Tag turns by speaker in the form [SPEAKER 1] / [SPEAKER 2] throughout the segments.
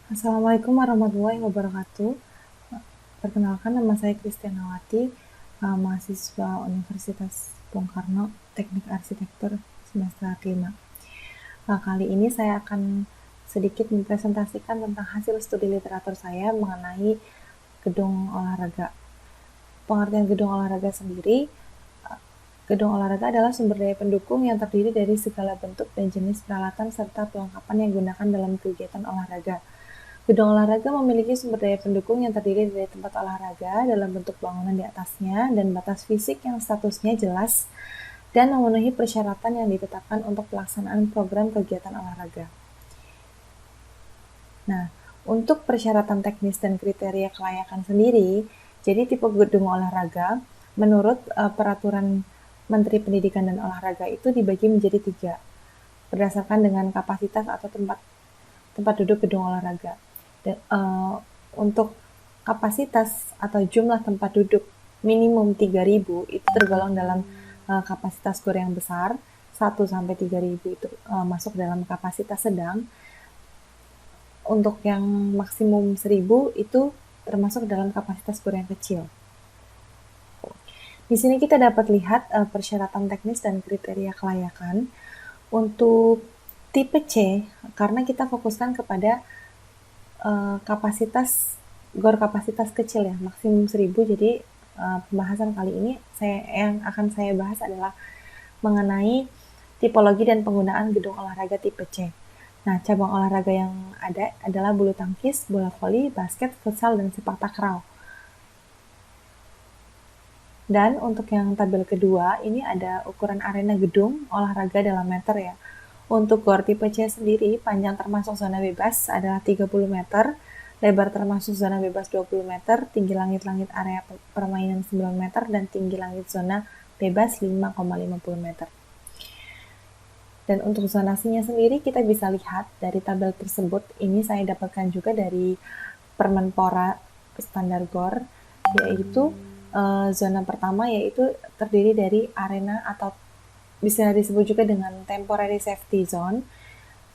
[SPEAKER 1] Assalamualaikum warahmatullahi wabarakatuh. Perkenalkan, nama saya Kristianawati, mahasiswa Universitas Bung Karno, Teknik Arsitektur semester 5. Kali ini saya akan sedikit mempresentasikan tentang hasil studi literatur saya mengenai gedung olahraga. Pengertian gedung olahraga sendiri, gedung olahraga adalah sumber daya pendukung yang terdiri dari segala bentuk dan jenis peralatan serta perlengkapan yang digunakan dalam kegiatan olahraga. Gedung olahraga memiliki sumber daya pendukung yang terdiri dari tempat olahraga dalam bentuk bangunan di atasnya dan batas fisik yang statusnya jelas dan memenuhi persyaratan yang ditetapkan untuk pelaksanaan program kegiatan olahraga. Nah, untuk persyaratan teknis dan kriteria kelayakan sendiri, jadi tipe gedung olahraga menurut peraturan Menteri Pendidikan dan Olahraga itu dibagi menjadi 3 berdasarkan dengan kapasitas atau tempat duduk gedung olahraga. Untuk kapasitas atau jumlah tempat duduk minimum 3.000 itu tergolong dalam kapasitas GOR yang besar, 1 sampai 3.000 itu masuk dalam kapasitas sedang. Untuk yang maksimum 1.000 itu termasuk dalam kapasitas GOR yang kecil. Di sini kita dapat lihat persyaratan teknis dan kriteria kelayakan. Untuk tipe C, karena kita fokuskan kepada kapasitas GOR kapasitas kecil ya, maksimum 1.000. Jadi pembahasan kali ini yang akan saya bahas adalah mengenai tipologi dan penggunaan gedung olahraga tipe C. Nah, cabang olahraga yang ada adalah bulu tangkis, bola voli, basket, futsal, dan sepak takraw. Dan untuk yang tabel kedua, ini ada ukuran arena gedung olahraga dalam meter ya. Untuk GOR tipe C sendiri, panjang termasuk zona bebas adalah 30 meter, lebar termasuk zona bebas 20 meter, tinggi langit-langit area permainan 9 meter, dan tinggi langit zona bebas 5,50 meter. Dan untuk zonasinya sendiri kita bisa lihat dari tabel tersebut, ini saya dapatkan juga dari Permenpora standar GOR, yaitu zona pertama yaitu terdiri dari arena atau bisa disebut juga dengan temporary safety zone.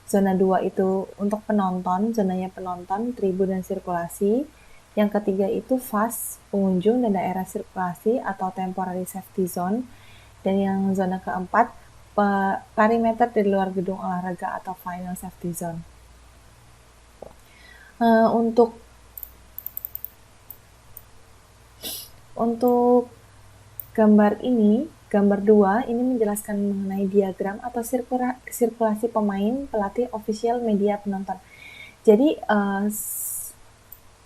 [SPEAKER 1] Zona 2 itu untuk penonton, zonanya penonton, tribun dan sirkulasi. Yang ketiga itu FAS, pengunjung dan daerah sirkulasi atau temporary safety zone. Dan yang zona keempat, perimeter di luar gedung olahraga atau final safety zone. Untuk gambar ini, gambar 2 ini menjelaskan mengenai diagram atau sirkulasi pemain, pelatih, official, media, penonton. Jadi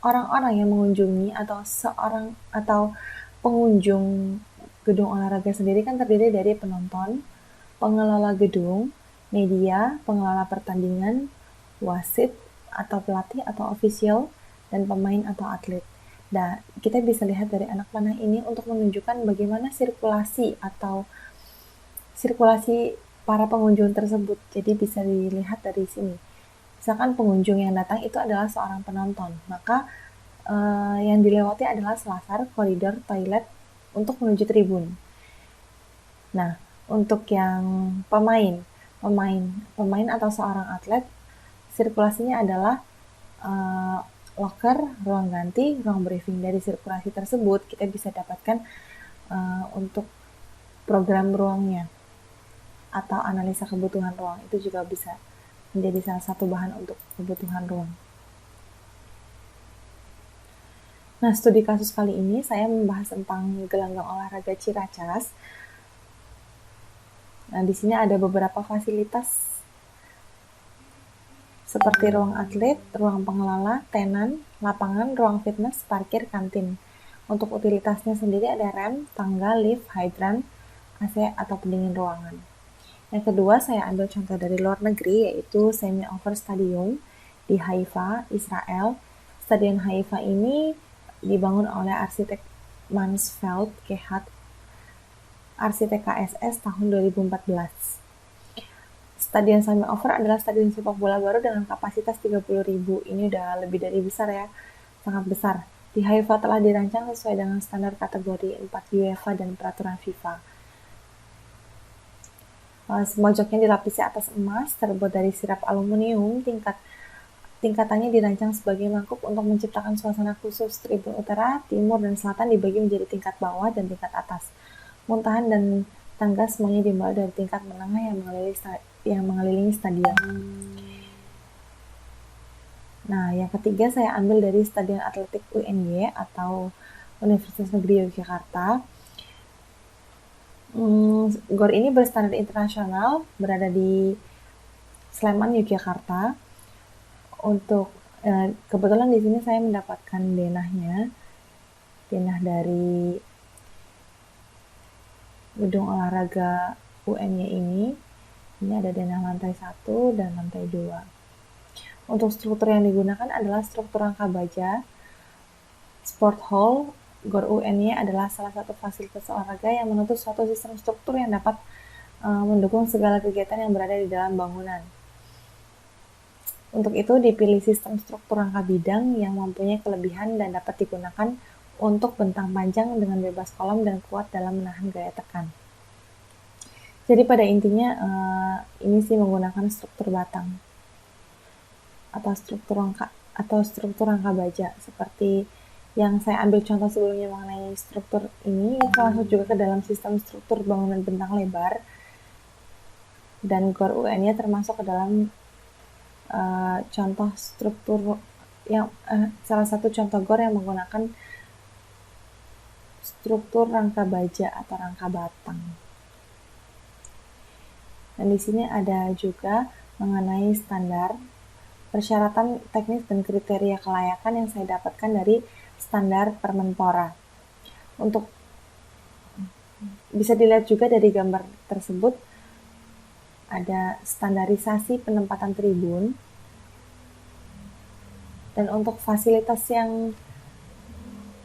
[SPEAKER 1] orang-orang yang mengunjungi atau pengunjung gedung olahraga sendiri kan terdiri dari penonton, pengelola gedung, media, pengelola pertandingan, wasit atau pelatih atau official, dan pemain atau atlet. Nah, kita bisa lihat dari anak panah ini untuk menunjukkan bagaimana sirkulasi para pengunjung tersebut. Jadi bisa dilihat dari sini. Misalkan pengunjung yang datang itu adalah seorang penonton, maka yang dilewati adalah selasar, koridor, toilet untuk menuju tribun. Nah, untuk yang pemain atau seorang atlet, sirkulasinya adalah locker, ruang ganti, ruang briefing. Dari sirkulasi tersebut kita bisa dapatkan untuk program ruangnya atau analisa kebutuhan ruang, itu juga bisa menjadi salah satu bahan untuk kebutuhan ruang. Nah, studi kasus kali ini saya membahas tentang gelanggang olahraga Ciracas. Nah, di sini ada beberapa fasilitas seperti ruang atlet, ruang pengelola, tenan, lapangan, ruang fitness, parkir, kantin. Untuk utilitasnya sendiri ada rem, tangga, lift, hydran, AC atau pendingin ruangan. Yang kedua, saya ambil contoh dari luar negeri, yaitu Semi-Over Stadium di Haifa, Israel. Stadion Haifa ini dibangun oleh arsitek Mansfeld Kehat, arsitek KSS tahun 2014. Stadion Semi-Over adalah stadion sepak bola baru dengan kapasitas 30.000. Ini udah lebih dari besar ya, sangat besar. Di Haifa telah dirancang sesuai dengan standar kategori 4 UEFA dan peraturan FIFA. Semojoknya dilapisi atas emas, terbuat dari sirap aluminium tingkat tingkatannya dirancang sebagai mangkuk untuk menciptakan suasana khusus. Tribun utara, timur, dan selatan dibagi menjadi tingkat bawah dan tingkat atas. Muntahan dan tangga semuanya dimulai dari tingkat menengah yang mengelilingi stadion. Nah, yang ketiga saya ambil dari Stadion Atletik UNY atau Universitas Negeri Yogyakarta. GOR ini berstandar internasional, berada di Sleman, Yogyakarta. Untuk kebetulan di sini saya mendapatkan denah dari gedung olahraga UNY ini. Ini ada denah lantai 1 dan lantai 2. Untuk struktur yang digunakan adalah struktur rangka baja. Sport Hall GOR UNY adalah salah satu fasilitas olahraga yang menuntut suatu sistem struktur yang dapat mendukung segala kegiatan yang berada di dalam bangunan. Untuk itu dipilih sistem struktur rangka bidang yang mempunyai kelebihan dan dapat digunakan untuk bentang panjang dengan bebas kolom dan kuat dalam menahan gaya tekan. Jadi pada intinya ini sih menggunakan struktur batang atau struktur rangka baja, seperti yang saya ambil contoh sebelumnya mengenai struktur ini, itu masuk juga ke dalam sistem struktur bangunan bentang lebar, dan GOR UN-nya termasuk ke dalam contoh struktur yang salah satu contoh GOR yang menggunakan struktur rangka baja atau rangka batang. Dan di sini ada juga mengenai standar, persyaratan teknis dan kriteria kelayakan yang saya dapatkan dari standar Permenpora. Untuk bisa dilihat juga dari gambar tersebut, ada standarisasi penempatan tribun, dan untuk fasilitas yang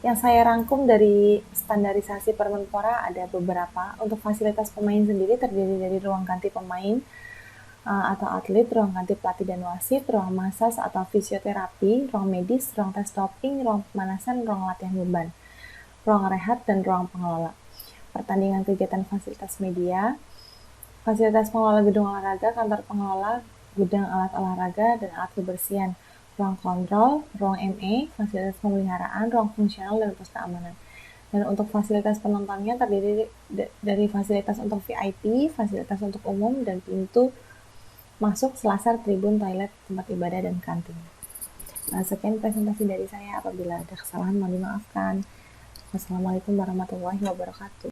[SPEAKER 1] saya rangkum dari standarisasi Permenpora ada beberapa. Untuk fasilitas pemain sendiri terdiri dari ruang ganti pemain atau atlet, ruang ganti pelatih dan wasit, ruang masas atau fisioterapi, ruang medis, ruang tes doping, ruang pemanasan, ruang latihan beban, ruang rehat, dan ruang pengelola. Pertandingan kegiatan fasilitas media, fasilitas pengelola gedung olahraga, kantor pengelola, gudang alat olahraga, dan alat kebersihan, ruang kontrol, ruang ME, fasilitas pemeliharaan, ruang fungsional, dan pos keamanan. Dan untuk fasilitas penontonnya terdiri dari fasilitas untuk VIP, fasilitas untuk umum, dan pintu masuk, selasar, tribun, toilet, tempat ibadah, dan kantin. Nah, sekian presentasi dari saya. Apabila ada kesalahan mohon dimaafkan. Wassalamualaikum warahmatullahi wabarakatuh.